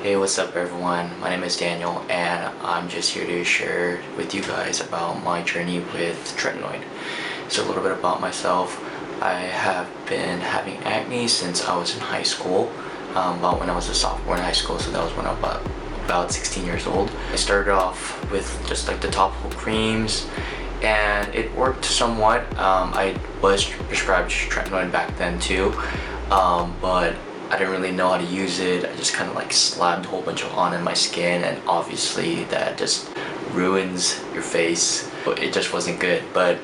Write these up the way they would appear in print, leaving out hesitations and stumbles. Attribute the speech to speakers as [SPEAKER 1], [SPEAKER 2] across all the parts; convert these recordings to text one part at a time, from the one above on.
[SPEAKER 1] Hey, what's up everyone? My name is Daniel and I'm just here to share with you guys about my journey with Tretinoin. So a little bit about myself. I have been having acne since I was in high school, about when I was a sophomore in high school, so that was when I was about 16 years old. I started off with just like the topical creams and it worked somewhat. I was prescribed Tretinoin back then too, but I didn't really know how to use it. I just kind of like slapped a whole bunch of on in my skin, and obviously that just ruins your face. It just wasn't good. But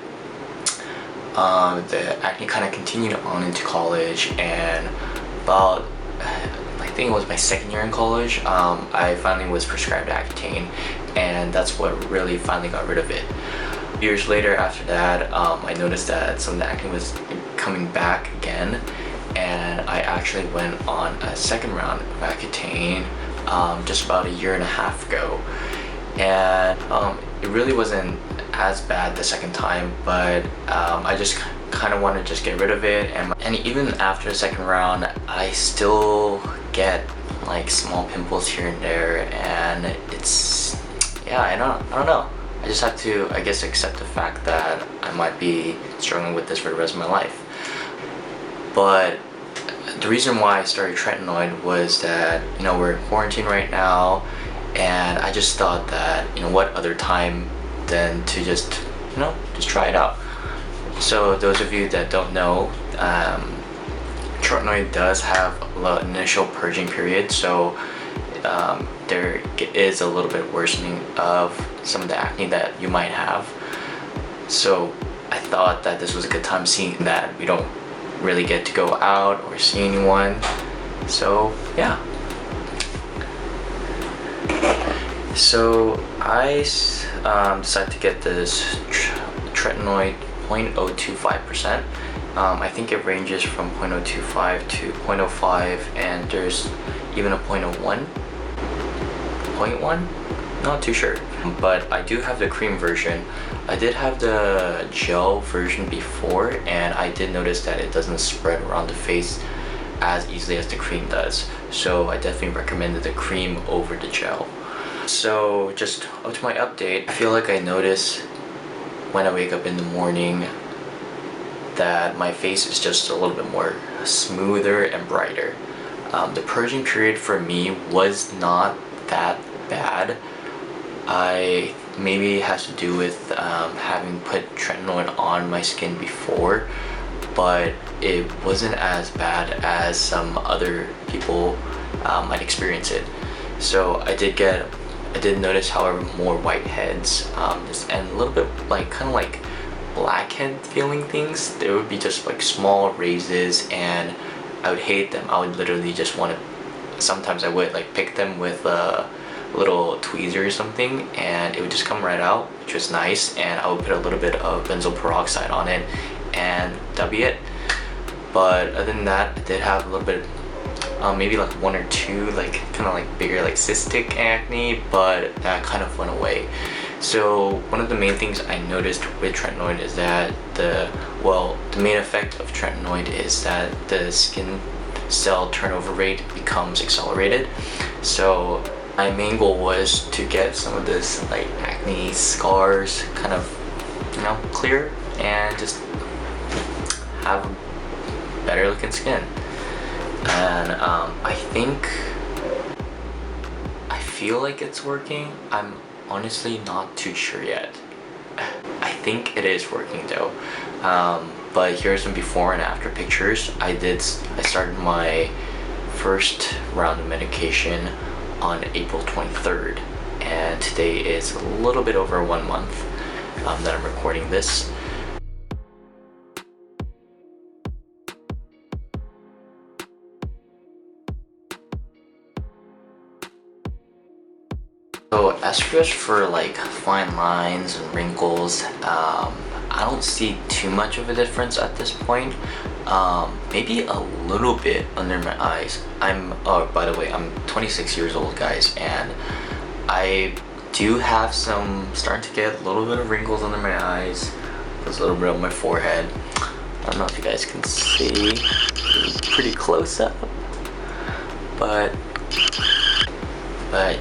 [SPEAKER 1] the acne kind of continued on into college, and about I think it was my second year in college, I finally was prescribed Accutane, and that's what really finally got rid of it. Years later after that, I noticed that some of the acne was coming back again, and I actually went on a second round of Accutane just about a year and a half ago, and it really wasn't as bad the second time, but I just kind of wanted to just get rid of it, and even after the second round I still get like small pimples here and there, and it's, yeah, I don't know. I just have to, I guess, accept the fact that I might be struggling with this for the rest of my life. But the reason why I started Tretinoin was that, you know, we're in quarantine right now, and I just thought that, you know, what other time than to just, you know, just try it out. So those of you that don't know, Tretinoin does have an initial purging period, so there is a little bit worsening of some of the acne that you might have. So I thought that this was a good time, seeing that we don't really get to go out or see anyone. So yeah. So I decided to get this Tretinoin 0.025%. I think it ranges from 0.025 to 0.05, and there's even a 0.01. 0.1? Not too sure. But I do have the cream version. I did have the gel version before, and I did notice that it doesn't spread around the face as easily as the cream does. So I definitely recommended the cream over the gel. So just up to my update, I feel like I notice when I wake up in the morning that my face is just a little bit more smoother and brighter. The purging period for me was not that bad. Maybe it has to do with having put Tretinoin on my skin before, but it wasn't as bad as some other people might experience it. So I did notice, however, more whiteheads, and a little bit like kind of like blackhead feeling things. There would be just like small raises, and I would hate them. I would literally just want to, sometimes I would like pick them with a little tweezer or something, and it would just come right out, which was nice. And I would put a little bit of benzoyl peroxide on it, and that'd be it. But other than that, I did have a little bit, maybe like one or two like kind of like bigger like cystic acne, but that kind of went away. So one of the main things I noticed with Tretinoin is that the main effect of Tretinoin is that the skin cell turnover rate becomes accelerated. So my main goal was to get some of this like acne scars kind of, you know, clear, and just have a better looking skin. And I feel like it's working. I'm honestly not too sure yet. I think it is working though. But here's some before and after pictures. I started my first round of medication on April 23rd, and today is a little bit over 1 month that I'm recording this. So as just for like fine lines and wrinkles, I don't see too much of a difference at this point. Maybe a little bit under my eyes. By the way, I'm 26 years old, guys, and I do have starting to get a little bit of wrinkles under my eyes. There's a little bit on my forehead. I don't know if you guys can see pretty close up, but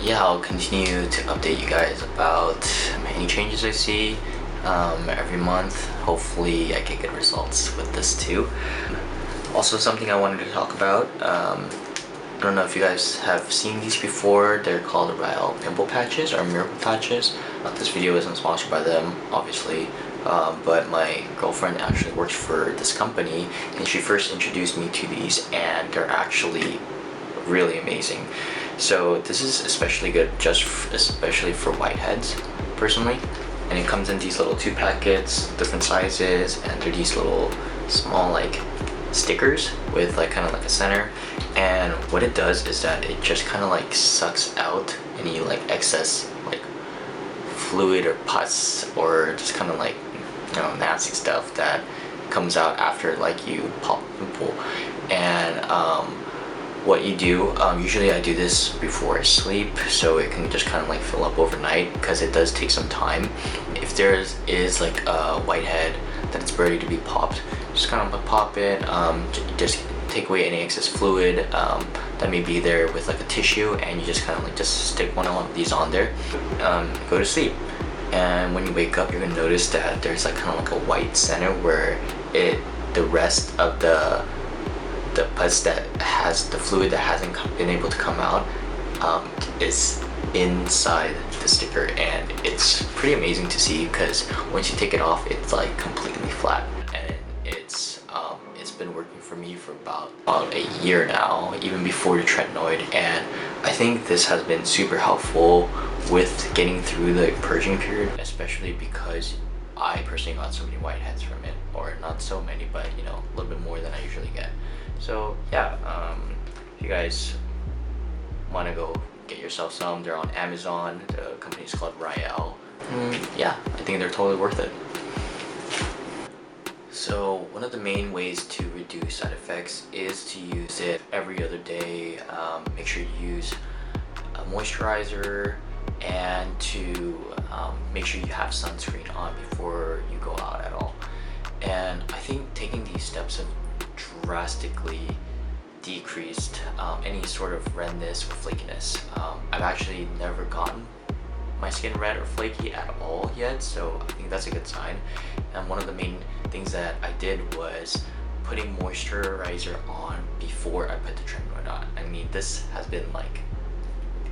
[SPEAKER 1] yeah, I'll continue to update you guys about any changes I see every month. Hopefully I get good results with this too. Also, something I wanted to talk about, I don't know if you guys have seen these before. They're called Retin pimple patches or miracle patches. This video isn't sponsored by them, obviously, but my girlfriend actually works for this company, and she first introduced me to these, and they're actually really amazing. So this is especially good, especially for whiteheads, personally. And it comes in these little 2 packets, different sizes, and they're these little small like stickers with like kind of like a center. And what it does is that it just kind of like sucks out any like excess like fluid or pus or just kind of like, you know, nasty stuff that comes out after like you pop a pimple. And what you do, usually I do this before I sleep, so it can just kind of like fill up overnight, because it does take some time. If there is like a whitehead that it's ready to be popped, just kind of pop it, just take away any excess fluid that may be there with like a tissue, and you just kind of like just stick one of these on there, go to sleep. And when you wake up, you're gonna notice that there's like kind of like a white center where the rest of the pus that has the fluid that hasn't been able to come out is inside the sticker. And it's pretty amazing to see, because once you take it off, it's like completely flat. And it's been working for me for about a year now, even before the Tretinoin. And I think this has been super helpful with getting through the purging period, especially because I personally got so many whiteheads from it, or not so many, but you know, a little bit more than I usually get. So yeah, if you guys want to go get yourself some, they're on Amazon. The company's called Retin-A. Yeah, I think they're totally worth it. So one of the main ways to reduce side effects is to use it every other day. Make sure you use a moisturizer, and to make sure you have sunscreen on before you go out at all. And I think taking these steps have drastically decreased any sort of redness or flakiness. I've actually never gotten my skin red or flaky at all yet, so I think that's a good sign. And one of the main things that I did was putting moisturizer on before I put the Tretinoin on. I mean, this has been like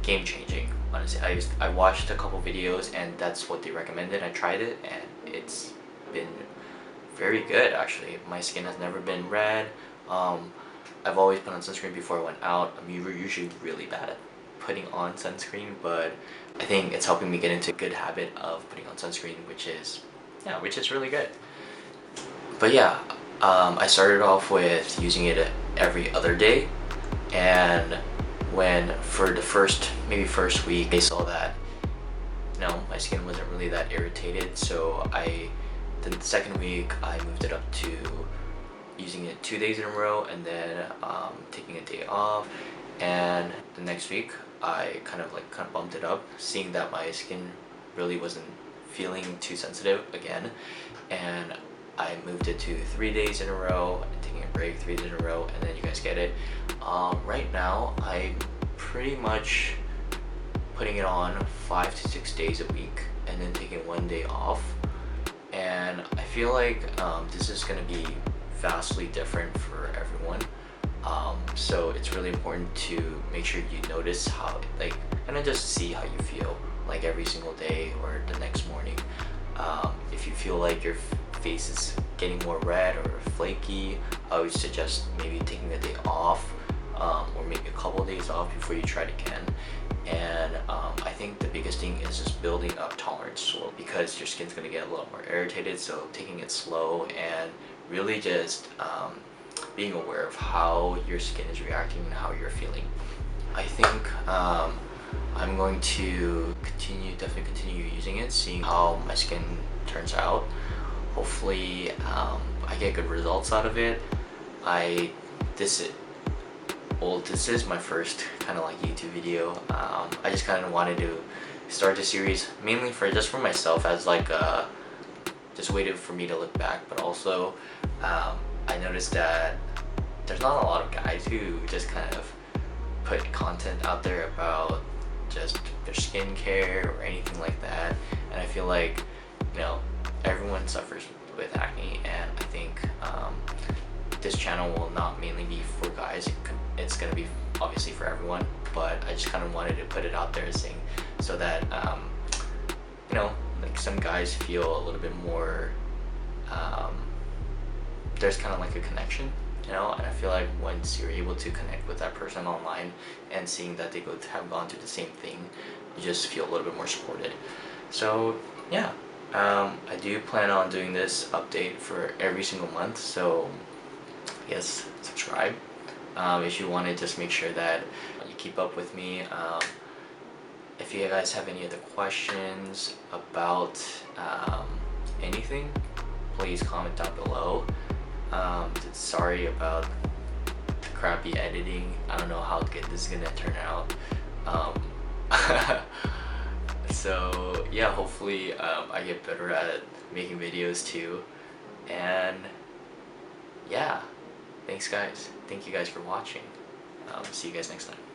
[SPEAKER 1] game changing, honestly. I watched a couple videos, and that's what they recommended. I tried it, and it's been very good actually. My skin has never been red. I've always put on sunscreen before I went out. I mean, we're usually really bad at putting on sunscreen, but I think it's helping me get into a good habit of putting on sunscreen, which is really good. But yeah, I started off with using it every other day, and for the first week, I saw that my skin wasn't really that irritated. So the second week I moved it up to using it 2 days in a row, and then taking a day off. And the next week I kind of bumped it up, seeing that my skin really wasn't feeling too sensitive again, and I moved it to 3 days in a row, and taking a break 3 days in a row, and then you guys get it. Right now I'm pretty much putting it on 5 to 6 days a week, and then taking 1 day off. And I feel like this is going to be vastly different for everyone. So it's really important to make sure you notice how, and then just see how you feel, like every single day or the next morning. If you feel like your face is getting more red or flaky, I would suggest maybe taking a day off, or maybe a couple of days off before you try it again. And I think the biggest thing is just building up tolerance slow, because your skin's going to get a little more irritated. So taking it slow and really just being aware of how your skin is reacting and how you're feeling. I think I'm going to definitely continue using it, seeing how my skin turns out. Hopefully I get good results out of it. This is my first kind of like YouTube video. I just kind of wanted to start the series mainly just for myself, as like just waited for me to look back. But also I noticed that there's not a lot of guys who just kind of put content out there about just their skincare or anything like that. And I feel like, you know, everyone suffers with acne, and I think this channel will not mainly be for guys. It's gonna be obviously for everyone, but I just kind of wanted to put it out there saying, so that you know, like some guys feel a little bit more, there's kind of like a connection, you know, and I feel like once you're able to connect with that person online and seeing that they both have gone through the same thing, you just feel a little bit more supported. So yeah, I do plan on doing this update for every single month, so yes, subscribe if you want to just make sure that you keep up with me. If you guys have any other questions about anything, please comment down below. Sorry about the crappy editing. I don't know how good this is gonna turn out. So yeah, hopefully I get better at making videos too. And yeah, thanks guys. Thank you guys for watching. See you guys next time.